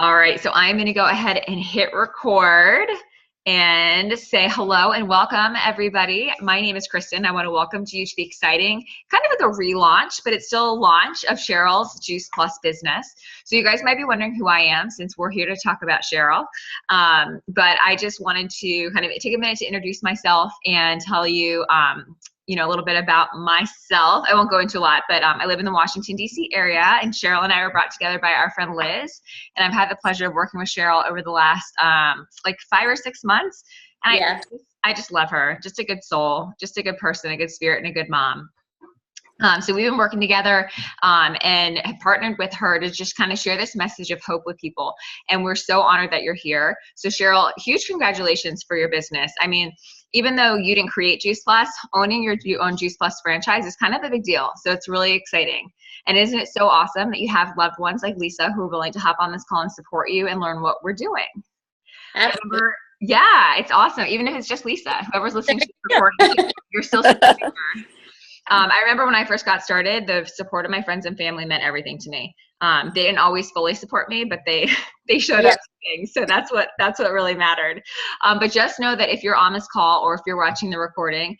All right, so I'm going to go ahead and hit record and say hello and welcome everybody. My name is Kristen. I want to welcome you to the exciting, kind of like a relaunch, but it's still a launch of Cheryl's Juice Plus business. So you guys might be wondering who I am since we're here to talk about Cheryl. But I just wanted to kind of take a minute to introduce myself and tell you a little bit about myself. I won't go into a lot, but I live in the Washington, D.C. area, and Cheryl and I were brought together by our friend Liz, and I've had the pleasure of working with Cheryl over the last 5 or 6 months, and Yes. I just love her. Just a good soul, just a good person, a good spirit, and a good mom. So we've been working together and have partnered with her to just kind of share this message of hope with people. And we're so honored that you're here. So Cheryl, huge congratulations for your business. I mean, even though you didn't create Juice Plus, owning your own Juice Plus franchise is kind of a big deal. So it's really exciting. And isn't it so awesome that you have loved ones like Lisa who are willing to hop on this call and support you and learn what we're doing? Absolutely. Yeah, it's awesome. Even if it's just Lisa, whoever's listening to the recording, you're still supporting her. I remember when I first got started, the support of my friends and family meant everything to me. They didn't always fully support me, but they showed up to things. So that's what really mattered. But just know that if you're on this call or if you're watching the recording,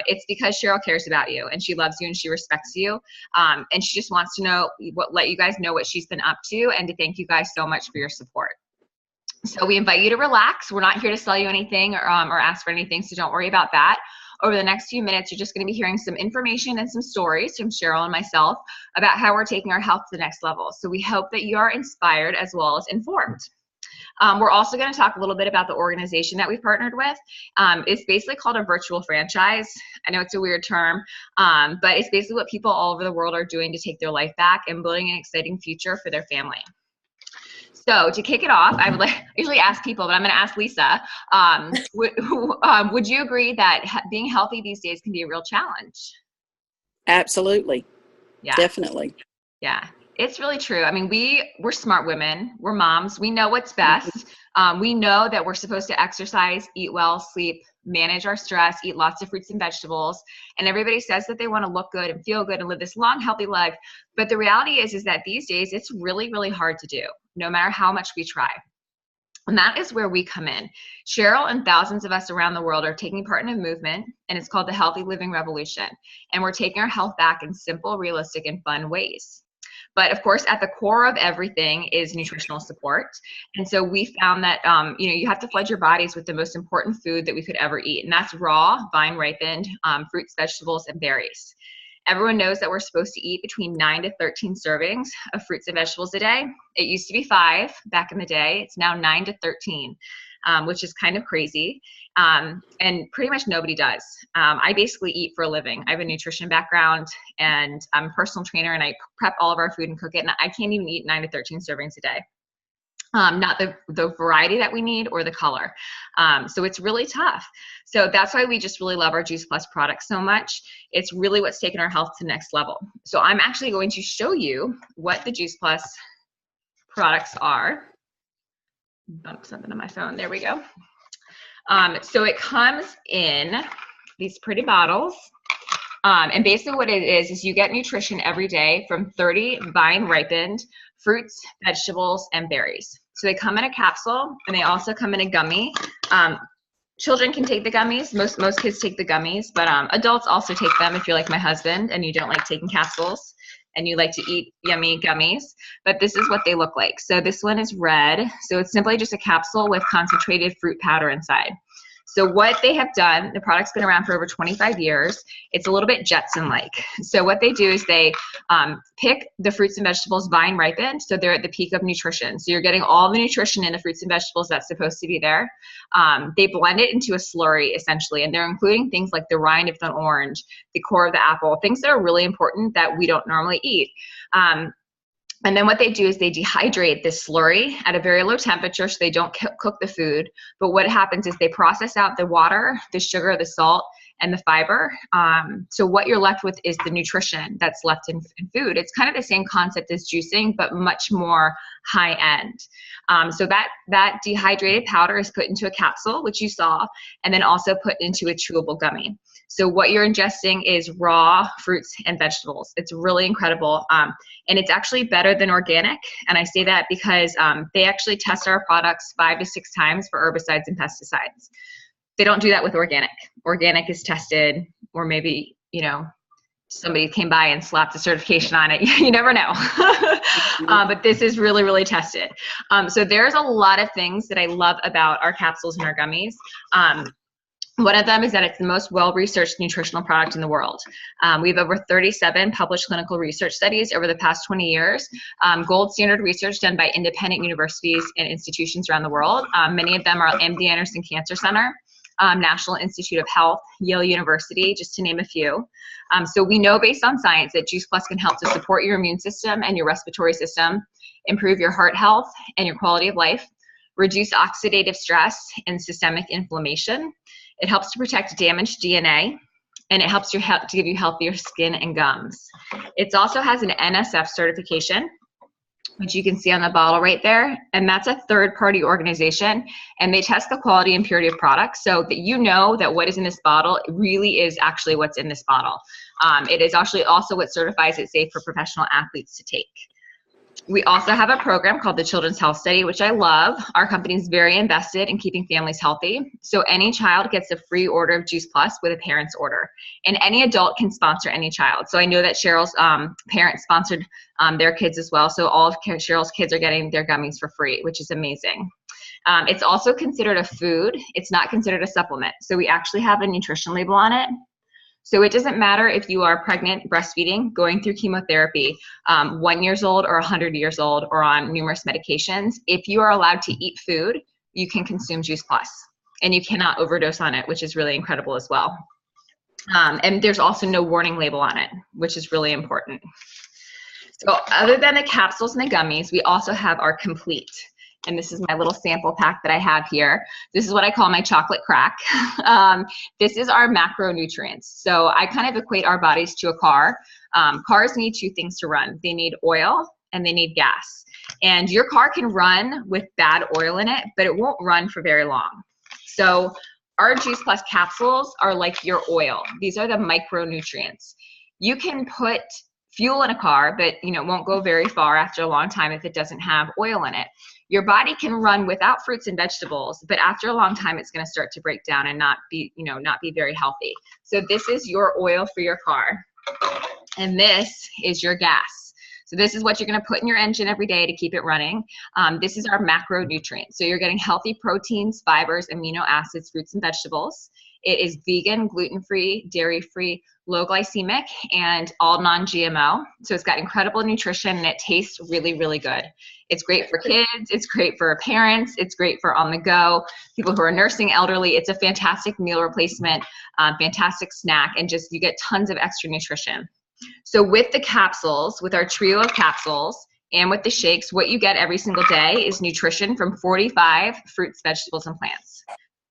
it's because Cheryl cares about you and she loves you and she respects you. And she just wants to let you guys know what she's been up to and to thank you guys so much for your support. So we invite you to relax. We're not here to sell you anything or ask for anything, so don't worry about that. Over the next few minutes, you're just going to be hearing some information and some stories from Cheryl and myself about how we're taking our health to the next level. So we hope that you are inspired as well as informed. We're also going to talk a little bit about the organization that we've partnered with. It's basically called a virtual franchise. I know it's a weird term, but it's basically what people all over the world are doing to take their life back and building an exciting future for their family. So to kick it off, I usually ask people, but I'm going to ask Lisa, would you agree that being healthy these days can be a real challenge? Absolutely. Yeah. Definitely. Yeah, it's really true. I mean, we're smart women. We're moms. We know what's best. We know that we're supposed to exercise, eat well, sleep, manage our stress, eat lots of fruits and vegetables. And everybody says that they want to look good and feel good and live this long, healthy life. But the reality is that these days it's really, really hard to do, no matter how much we try. And that is where we come in. Cheryl and thousands of us around the world are taking part in a movement, and it's called the Healthy Living Revolution. And we're taking our health back in simple, realistic, and fun ways. But of course, at the core of everything is nutritional support. And so we found that, you have to flood your bodies with the most important food that we could ever eat. And that's raw, vine ripened fruits, vegetables, and berries. Everyone knows that we're supposed to eat between 9 to 13 servings of fruits and vegetables a day. It used to be 5 back in the day. It's now 9 to 13, which is kind of crazy. And pretty much nobody does. I basically eat for a living. I have a nutrition background and I'm a personal trainer and I prep all of our food and cook it. And I can't even eat 9 to 13 servings a day. Not the variety that we need or the color. So it's really tough. So that's why we just really love our Juice Plus products so much. It's really what's taken our health to the next level. So I'm actually going to show you what the Juice Plus products are. Bump something on my phone. There we go. So it comes in these pretty bottles. And basically what it is you get nutrition every day from 30 vine ripened fruits, vegetables, and berries. So they come in a capsule and they also come in a gummy. Children can take the gummies. Most kids take the gummies, but adults also take them if you're like my husband and you don't like taking capsules and you like to eat yummy gummies. But this is what they look like. So this one is red. So it's simply just a capsule with concentrated fruit powder inside. So what they have done, the product's been around for over 25 years. It's a little bit Jetson-like. So what they do is they pick the fruits and vegetables vine ripened, so they're at the peak of nutrition. So you're getting all the nutrition in the fruits and vegetables that's supposed to be there. They blend it into a slurry, essentially, and they're including things like the rind of the orange, the core of the apple, things that are really important that we don't normally eat. And then what they do is they dehydrate this slurry at a very low temperature so they don't cook the food. But what happens is they process out the water, the sugar, the salt, and the fiber. So what you're left with is the nutrition that's left in food. It's kind of the same concept as juicing, but much more high end. So that dehydrated powder is put into a capsule, which you saw, and then also put into a chewable gummy. So what you're ingesting is raw fruits and vegetables. It's really incredible. And it's actually better than organic. And I say that because they actually test our products 5 to 6 times for herbicides and pesticides. They don't do that with organic. Organic is tested, or maybe, somebody came by and slapped a certification on it. You never know. But this is really, really tested. So there's a lot of things that I love about our capsules and our gummies. One of them is that it's the most well-researched nutritional product in the world. We have over 37 published clinical research studies over the past 20 years, gold standard research done by independent universities and institutions around the world. Many of them are MD Anderson Cancer Center, National Institute of Health, Yale University, just to name a few. So we know based on science that Juice Plus can help to support your immune system and your respiratory system, improve your heart health and your quality of life, reduce oxidative stress and systemic inflammation. It helps to protect damaged DNA, and it helps to give you healthier skin and gums. It also has an NSF certification, which you can see on the bottle right there, and that's a third-party organization, and they test the quality and purity of products so that you know that what is in this bottle really is actually what's in this bottle. It is actually also what certifies it safe for professional athletes to take. We also have a program called the Children's Health Study, which I love. Our company is very invested in keeping families healthy. So any child gets a free order of Juice Plus with a parent's order. And any adult can sponsor any child. So I know that Cheryl's parents sponsored their kids as well. So all of Cheryl's kids are getting their gummies for free, which is amazing. It's also considered a food. It's not considered a supplement. So we actually have a nutrition label on it. So it doesn't matter if you are pregnant, breastfeeding, going through chemotherapy, 1 year old or 100 years old, or on numerous medications. If you are allowed to eat food, you can consume Juice Plus, and you cannot overdose on it, which is really incredible as well. And there's also no warning label on it, which is really important. So other than the capsules and the gummies, we also have our Complete. And this is my little sample pack that I have here. This is what I call my chocolate crack. This is our macronutrients. So I kind of equate our bodies to a car. Cars need 2 things to run. They need oil and they need gas. And your car can run with bad oil in it, but it won't run for very long. So our Juice Plus capsules are like your oil. These are the micronutrients. You can put fuel in a car, but it won't go very far after a long time if it doesn't have oil in it. Your body can run without fruits and vegetables, but after a long time, it's going to start to break down and not be very healthy. So this is your oil for your car, and this is your gas. So this is what you're going to put in your engine every day to keep it running. This is our macronutrients. So you're getting healthy proteins, fibers, amino acids, fruits, and vegetables. It is vegan, gluten-free, dairy-free, low glycemic, and all non-GMO. So it's got incredible nutrition, and it tastes really, really good. It's great for kids. It's great for parents. It's great for on the go, people who are nursing elderly. It's a fantastic meal replacement, fantastic snack, and just you get tons of extra nutrition. So with the capsules, with our trio of capsules, and with the shakes, what you get every single day is nutrition from 45 fruits, vegetables, and plants.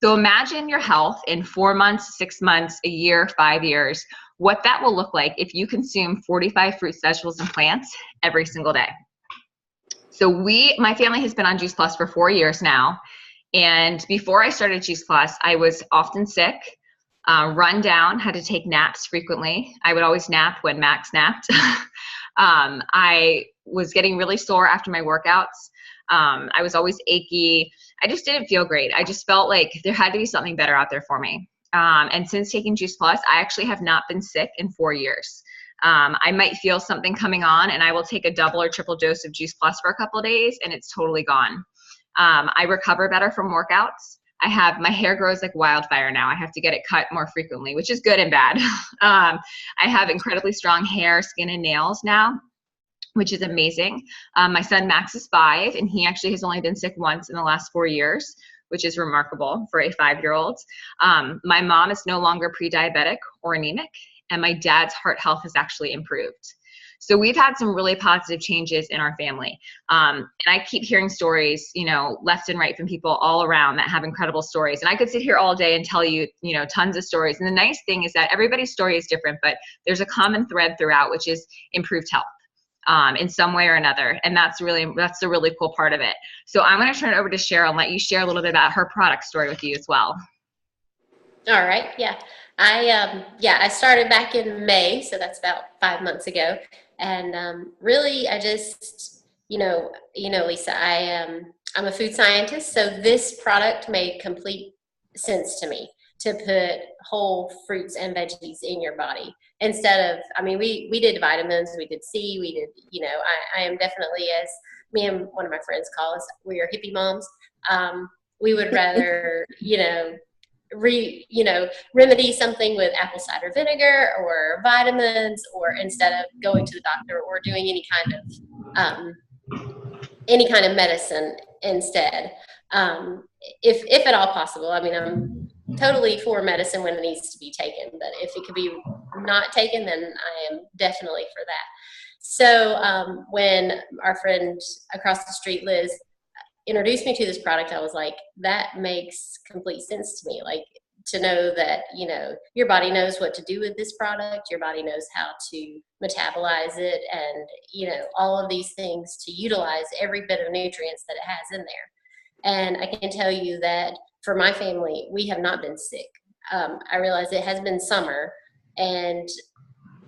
So imagine your health in 4 months, 6 months, a year, 5 years, what that will look like if you consume 45 fruits, vegetables, and plants every single day. So my family has been on Juice Plus for 4 years now. And before I started Juice Plus, I was often sick, run down, had to take naps frequently. I would always nap when Max napped. I was getting really sore after my workouts. I was always achy. I just didn't feel great. I just felt like there had to be something better out there for me. And since taking Juice Plus, I actually have not been sick in 4 years. I might feel something coming on, and I will take a double or triple dose of Juice Plus for a couple of days, and it's totally gone. I recover better from workouts. My hair grows like wildfire now. I have to get it cut more frequently, which is good and bad. I have incredibly strong hair, skin, and nails now, which is amazing. My son Max is 5, and he actually has only been sick once in the last 4 years, which is remarkable for a 5-year-old. My mom is no longer pre-diabetic or anemic, and my dad's heart health has actually improved. So we've had some really positive changes in our family. And I keep hearing stories, left and right from people all around that have incredible stories. And I could sit here all day and tell you, tons of stories. And the nice thing is that everybody's story is different, but there's a common thread throughout, which is improved health. In some way or another. And that's the really cool part of it. So I'm going to turn it over to Cheryl and let you share a little bit about her product story with you as well. All right. Yeah. I started back in May, so that's about 5 months ago. And really, I just, Lisa, I'm a food scientist, so this product made complete sense to me, to put whole fruits and veggies in your body instead of, we did vitamins, we did C, we did, I am definitely, as me and one of my friends call us, we are hippie moms. We would rather, remedy something with apple cider vinegar or vitamins, or instead of going to the doctor or doing any kind of medicine instead. If at all possible. I'm totally for medicine when it needs to be taken, but if it could be not taken, then I am definitely for that. So when our friend across the street, Liz, introduced me to this product, I was like, that makes complete sense to me. Like, to know that, your body knows what to do with this product, your body knows how to metabolize it, and, all of these things to utilize every bit of nutrients that it has in there. And I can tell you that for my family, we have not been sick. I realize it has been summer, and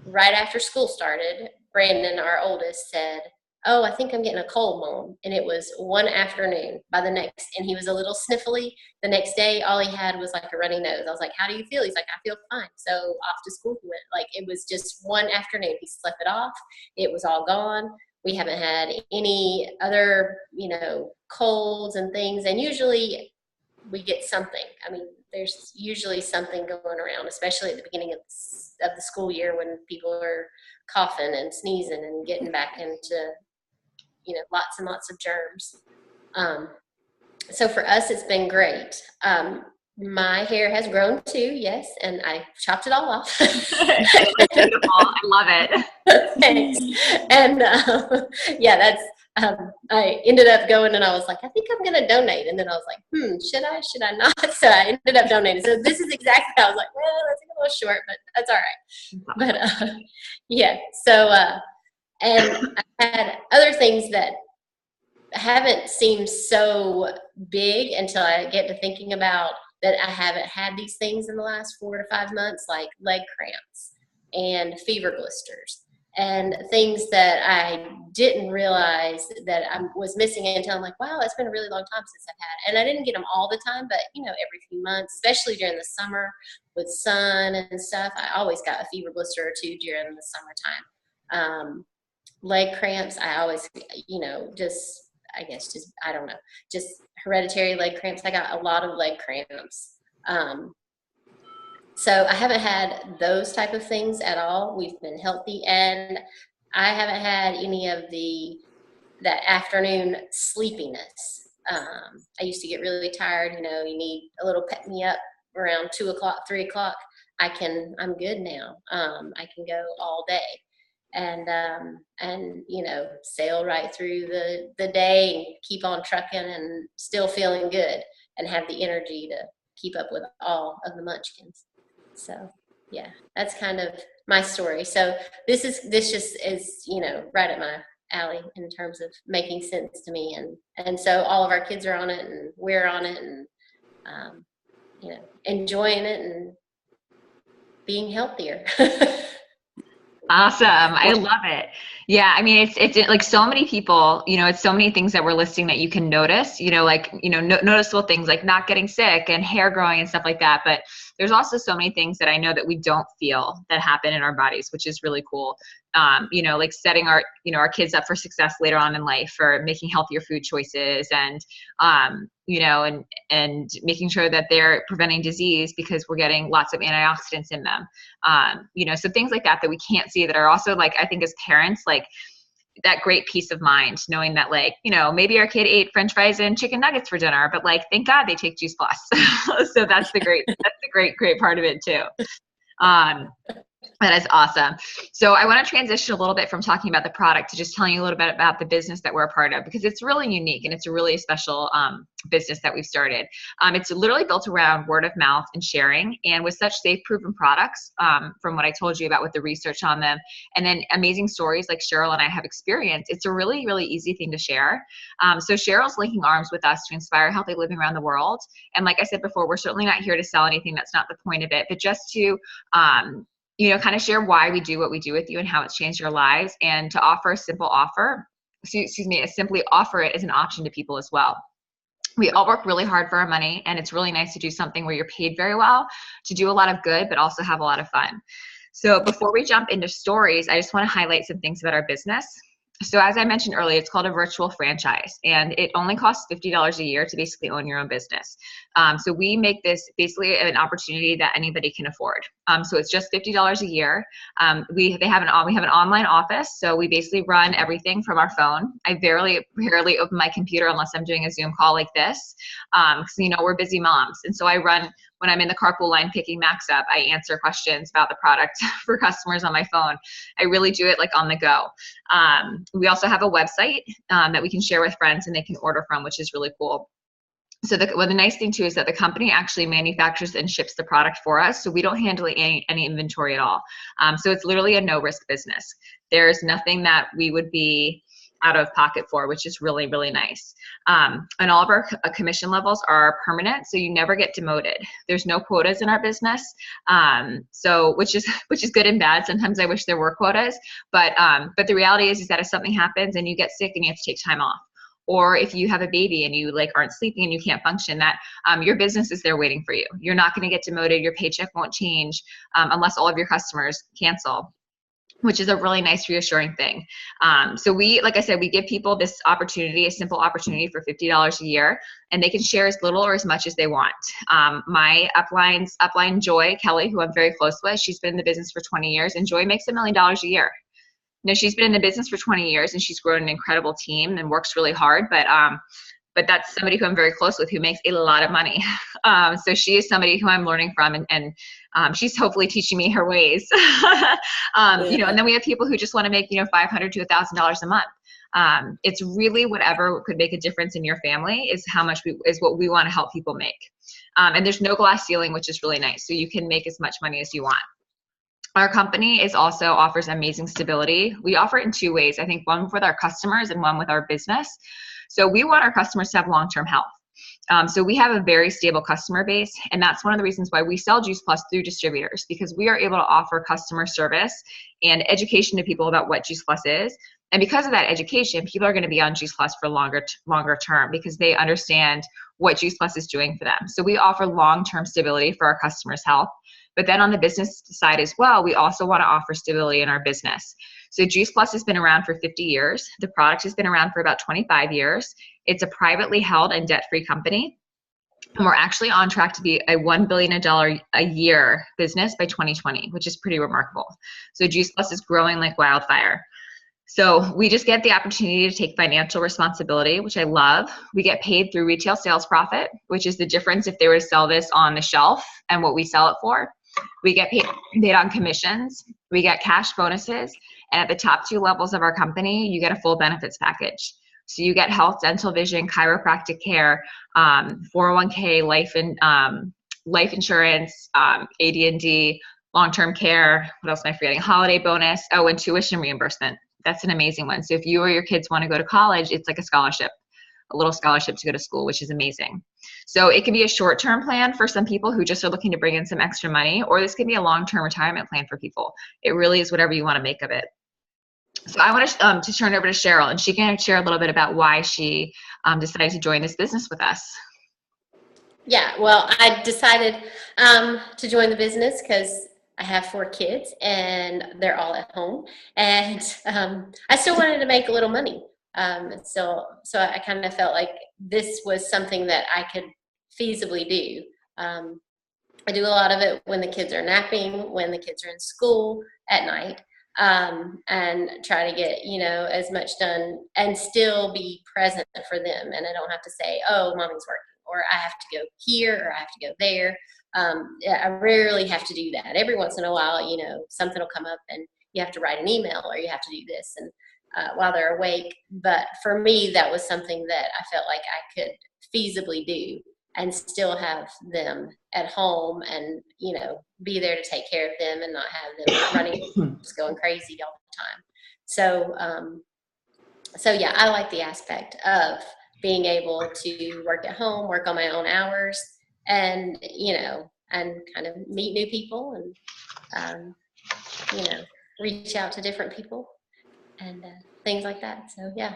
right after school started, Brandon, our oldest, said, "Oh, I think I'm getting a cold, Mom." And it was one afternoon. And he was a little sniffly. The next day, all he had was like a runny nose. I was like, "How do you feel?" He's like, "I feel fine." So off to school he went. Like, it was just one afternoon. He slept it off. It was all gone. We haven't had any other, colds and things. And usually we get something. There's usually something going around, especially at the beginning of the school year when people are coughing and sneezing and getting back into, lots and lots of germs. So for us, it's been great. My hair has grown too, yes, and I chopped it all off. Beautiful. I love it. Thanks. And I ended up going, and I was like, I think I'm going to donate. And then I was like, should I not? So I ended up donating. So this is exactly how I was like, well, that's a little short, but that's all right. But so, and I had other things that haven't seemed so big until I get to thinking about that I haven't had these things in the last 4 to 5 months, like leg cramps and fever blisters and things that I didn't realize that I was missing until I'm like, wow, it's been a really long time since I've had. And I didn't get them all the time, but every few months, especially during the summer with sun and stuff, I always got a fever blister or two during the summertime. Leg cramps, I always, I don't know, just hereditary leg cramps. I got a lot of leg cramps. So I haven't had those type of things at all. We've been healthy, and I haven't had any of that afternoon sleepiness. I used to get really tired. You need a little pep me up around 2 o'clock, 3 o'clock. I'm good now. I can go all day. And sail right through the day and keep on trucking and still feeling good and have the energy to keep up with all of the munchkins. So yeah, that's kind of my story. So this just is, right at my alley in terms of making sense to me. And so all of our kids are on it, and we're on it, and, enjoying it and being healthier. Awesome. I love it. Yeah. It's like so many people, it's so many things that we're listing that you can notice, noticeable things like not getting sick and hair growing and stuff like that. But there's also so many things that I know that we don't feel that happen in our bodies, which is really cool. Like setting our kids up for success later on in life, for making healthier food choices, and, and making sure that they're preventing disease because we're getting lots of antioxidants in them. So things like that we can't see that are also, like, I think as parents, like, that great peace of mind, knowing that, like, maybe our kid ate French fries and chicken nuggets for dinner, but, like, thank God they take Juice Plus. So that's the great part of it too. That is awesome. So I want to transition a little bit from talking about the product to just telling you a little bit about the business that we're a part of, because it's really unique and it's a really special business that we've started. It's literally built around word of mouth and sharing, and with such safe, proven products, from what I told you about with the research on them, and then amazing stories like Cheryl and I have experienced, it's a really, really easy thing to share. So Cheryl's linking arms with us to inspire healthy living around the world. And like I said before, we're certainly not here to sell anything. That's not the point of it, but just to kind of share why we do what we do with you and how it's changed your lives, and to offer a simple offer, simply offer it as an option to people as well. We all work really hard for our money, and it's really nice to do something where you're paid very well, to do a lot of good, but also have a lot of fun. So before we jump into stories, I just want to highlight some things about our business. So as I mentioned earlier, it's called a virtual franchise, and it only costs $50 a year to basically own your own business. So we make this basically an opportunity that anybody can afford. So it's just $50 a year. We have an online office, so we basically run everything from our phone. I rarely open my computer unless I'm doing a Zoom call like this, because we're busy moms, and so I run. When I'm in the carpool line picking Max up, I answer questions about the product for customers on my phone. I really do it like on the go. We also have a website that we can share with friends and they can order from, which is really cool. So the nice thing too is that the company actually manufactures and ships the product for us, so we don't handle any inventory at all. So it's literally a no-risk business. There's nothing that we would be out of pocket for, which is really, really nice. And all of our commission levels are permanent, so you never get demoted. There's no quotas in our business, so which is good and bad. Sometimes I wish there were quotas, but the reality is that if something happens and you get sick and you have to take time off, or if you have a baby and you aren't sleeping and you can't function, that your business is there waiting for you. You're not going to get demoted. Your paycheck won't change unless all of your customers cancel, which is a really nice, reassuring thing. So like I said, we give people this opportunity, a simple opportunity for $50 a year, and they can share as little or as much as they want. My upline Joy Kelly, who I'm very close with, she's been in the business for 20 years, and Joy makes $1 million a year. She's been in the business for 20 years and she's grown an incredible team and works really hard, but that's somebody who I'm very close with who makes a lot of money. So she is somebody who I'm learning from, and she's hopefully teaching me her ways. And then we have people who just want to make, $500 to $1,000 a month. It's really whatever could make a difference in your family is what we want to help people make. And there's no glass ceiling, which is really nice. So you can make as much money as you want. Our company also offers amazing stability. We offer it in two ways. I think one with our customers and one with our business. So we want our customers to have long-term health. So we have a very stable customer base, and that's one of the reasons why we sell Juice Plus through distributors, because we are able to offer customer service and education to people about what Juice Plus is. And because of that education, people are going to be on Juice Plus for longer term because they understand what Juice Plus is doing for them. So we offer long-term stability for our customers' health. But then on the business side as well, we also want to offer stability in our business. So Juice Plus has been around for 50 years. The product has been around for about 25 years. It's a privately held and debt-free company. And we're actually on track to be a $1 billion a year business by 2020, which is pretty remarkable. So Juice Plus is growing like wildfire. So we just get the opportunity to take financial responsibility, which I love. We get paid through retail sales profit, which is the difference if they were to sell this on the shelf and what we sell it for. We get paid on commissions. We get cash bonuses. And at the top two levels of our company, you get a full benefits package. So you get health, dental, vision, chiropractic care, 401k, life insurance, AD&D, long-term care. What else am I forgetting? Holiday bonus. Oh, and tuition reimbursement. That's an amazing one. So if you or your kids want to go to college, it's like a little scholarship to go to school, which is amazing. So it can be a short-term plan for some people who just are looking to bring in some extra money, or this can be a long-term retirement plan for people. It really is whatever you want to make of it. So I want to turn it over to Cheryl, and she can share a little bit about why she decided to join this business with us. Yeah, well, I decided to join the business because I have 4 kids and they're all at home, and I still wanted to make a little money. So I kind of felt like this was something that I could feasibly do. I do a lot of it when the kids are napping, when the kids are in school at night, and try to get, as much done and still be present for them. And I don't have to say, oh, mommy's working, or I have to go here, or I have to go there. Yeah, I rarely have to do that. Every once in a while, you know, something will come up and you have to write an email or you have to do this and while they're awake. But for me, that was something that I felt like I could feasibly do and still have them at home and, you know, be there to take care of them and not have them running, just going crazy all the time. So yeah, I like the aspect of being able to work at home, work on my own hours, and, you know, and kind of meet new people and, you know, reach out to different people and things like that. So yeah.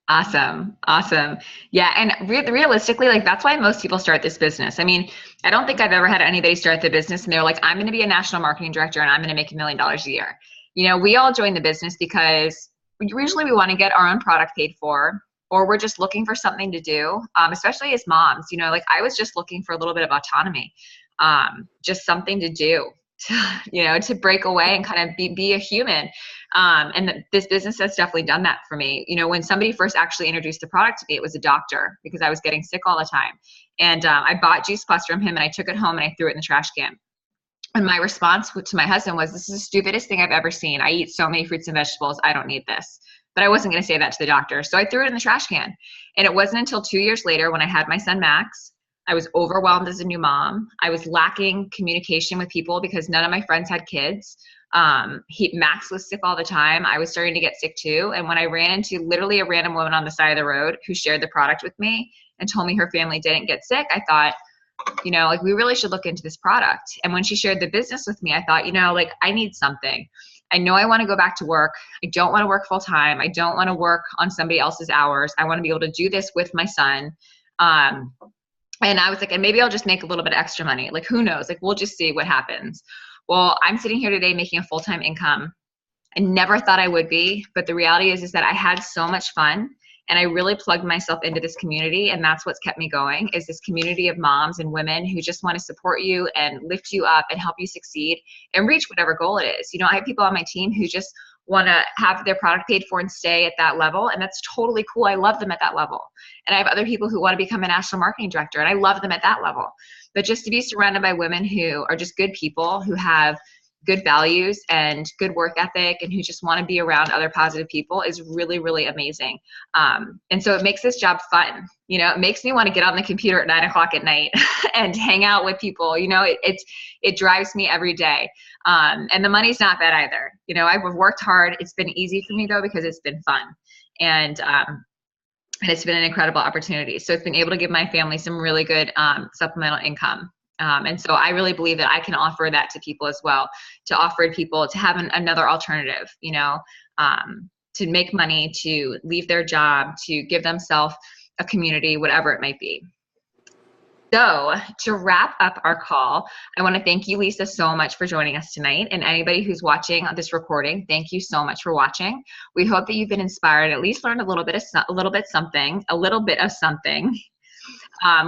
Awesome. Awesome. Yeah. And realistically, like that's why most people start this business. I mean, I don't think I've ever had anybody start the business and they're like, I'm going to be a national marketing director and I'm going to make $1 million a year. You know, we all join the business because usually we want to get our own product paid for, or we're just looking for something to do, especially as moms. You know, like I was just looking for a little bit of autonomy, just something to do, you know, to break away and kind of be a human. And this business has definitely done that for me. You know, when somebody first actually introduced the product to me, it was a doctor because I was getting sick all the time. And I bought Juice Plus from him and I took it home and I threw it in the trash can. And my response to my husband was, this is the stupidest thing I've ever seen. I eat so many fruits and vegetables. I don't need this. But I wasn't going to say that to the doctor. So I threw it in the trash can. And it wasn't until 2 years later when I had my son, Max, I was overwhelmed as a new mom. I was lacking communication with people because none of my friends had kids. Max was sick all the time. I was starting to get sick too. And when I ran into literally a random woman on the side of the road who shared the product with me and told me her family didn't get sick, I thought, you know, like we really should look into this product. And when she shared the business with me, I thought, you know, like I need something. I know I want to go back to work. I don't want to work full time. I don't want to work on somebody else's hours. I want to be able to do this with my son. And I was like, and maybe I'll just make a little bit of extra money. Like, who knows? Like, we'll just see what happens. Well, I'm sitting here today making a full-time income. I never thought I would be, but the reality is that I had so much fun and I really plugged myself into this community. And that's what's kept me going, is this community of moms and women who just want to support you and lift you up and help you succeed and reach whatever goal it is. You know, I have people on my team who just want to have their product paid for and stay at that level. And that's totally cool. I love them at that level. And I have other people who want to become a national marketing director and I love them at that level. But just to be surrounded by women who are just good people, who have good values and good work ethic and who just want to be around other positive people is really, really amazing. And so it makes this job fun. You know, it makes me want to get on the computer at 9 o'clock at night and hang out with people. You know, it drives me every day. And the money's not bad either. You know, I've worked hard. It's been easy for me though, because it's been fun. And it's been an incredible opportunity. So it's been able to give my family some really good supplemental income. And so I really believe that I can offer that to people as well, to offer people to have another alternative, you know, to make money, to leave their job, to give themselves a community, whatever it might be. So to wrap up our call, I want to thank you, Lisa, so much for joining us tonight. And anybody who's watching this recording, thank you so much for watching. We hope that you've been inspired, at least learned a little bit of something.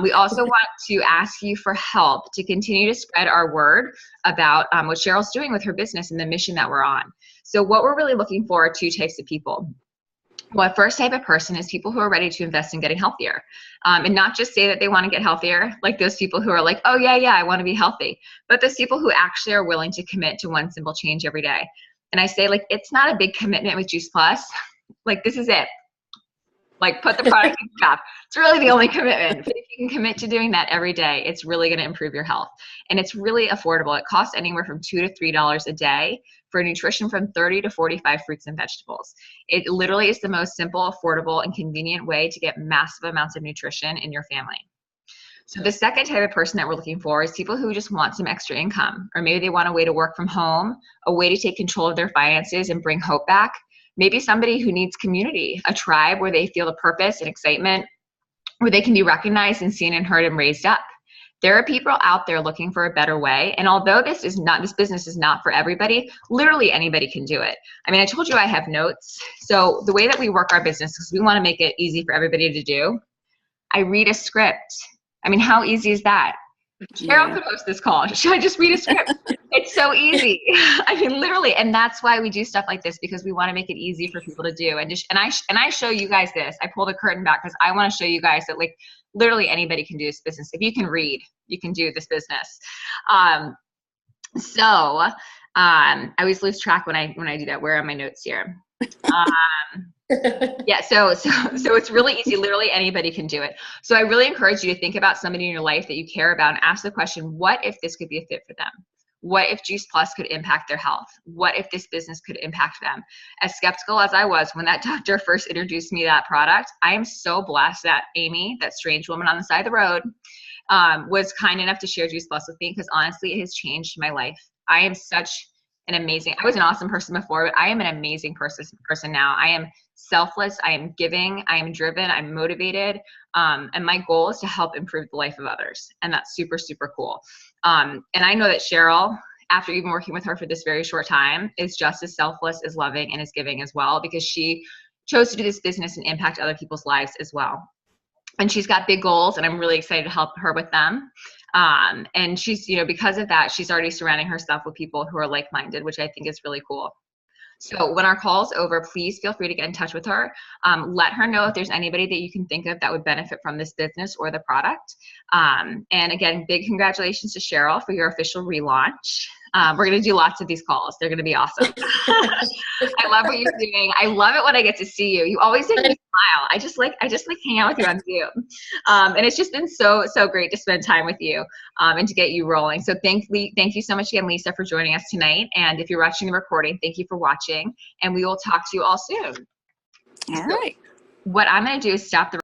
We also want to ask you for help to continue to spread our word about what Cheryl's doing with her business and the mission that we're on. So what we're really looking for are two types of people. Well, first type of person is people who are ready to invest in getting healthier, and not just say that they want to get healthier, like those people who are like, oh yeah, I want to be healthy, but those people who actually are willing to commit to one simple change every day. And I say, like, it's not a big commitment with Juice Plus. Like, this is it. Like, put the product in the shop. It's really the only commitment. But if you can commit to doing that every day, it's really going to improve your health. And it's really affordable. It costs anywhere from $2 to $3 a day for nutrition from 30 to 45 fruits and vegetables. It literally is the most simple, affordable, and convenient way to get massive amounts of nutrition in your family. So the second type of person that we're looking for is people who just want some extra income, or maybe they want a way to work from home, a way to take control of their finances and bring hope back. Maybe somebody who needs community, a tribe where they feel the purpose and excitement, where they can be recognized and seen and heard and raised up. There are people out there looking for a better way. And although this business is not for everybody, literally anybody can do it. I mean, I told you I have notes. So the way that we work our business, because we want to make it easy for everybody to do, I read a script. I mean, how easy is that? Cheryl could host this call. Should I just read a script? It's so easy. I mean, literally. And that's why we do stuff like this, because we want to make it easy for people to do. And I show you guys this. I pull the curtain back because I want to show you guys that like literally anybody can do this business. If you can read, you can do this business. I always lose track when I do that. Where are my notes here? Yeah, so it's really easy. Literally anybody can do it. So I really encourage you to think about somebody in your life that you care about and ask the question, what if this could be a fit for them? What if Juice Plus could impact their health? What if this business could impact them? As skeptical as I was when that doctor first introduced me to that product, I am so blessed that Amy, that strange woman on the side of the road, was kind enough to share Juice Plus with me, because honestly, it has changed my life. I am such an amazing, I was an awesome person before, but I am an amazing person now. I am selfless. I am giving. I am driven. I'm motivated. And my goal is to help improve the life of others. And that's super, super cool. And I know that Cheryl, after even working with her for this very short time, is just as selfless, as loving, and as giving as well, because she chose to do this business and impact other people's lives as well. And she's got big goals, and I'm really excited to help her with them. And she's, because of that, she's already surrounding herself with people who are like-minded, which I think is really cool. So when our call is over, please feel free to get in touch with her. Let her know if there's anybody that you can think of that would benefit from this business or the product. And again, big congratulations to Cheryl for your official relaunch. We're going to do lots of these calls. They're going to be awesome. I love what you're doing. I love it when I get to see you. You always make me smile. I just like hanging out with you on Zoom. And it's just been so great to spend time with you and to get you rolling. So thank you so much again, Lisa, for joining us tonight. And if you're watching the recording, thank you for watching. And we will talk to you all soon. All right. What I'm going to do is stop the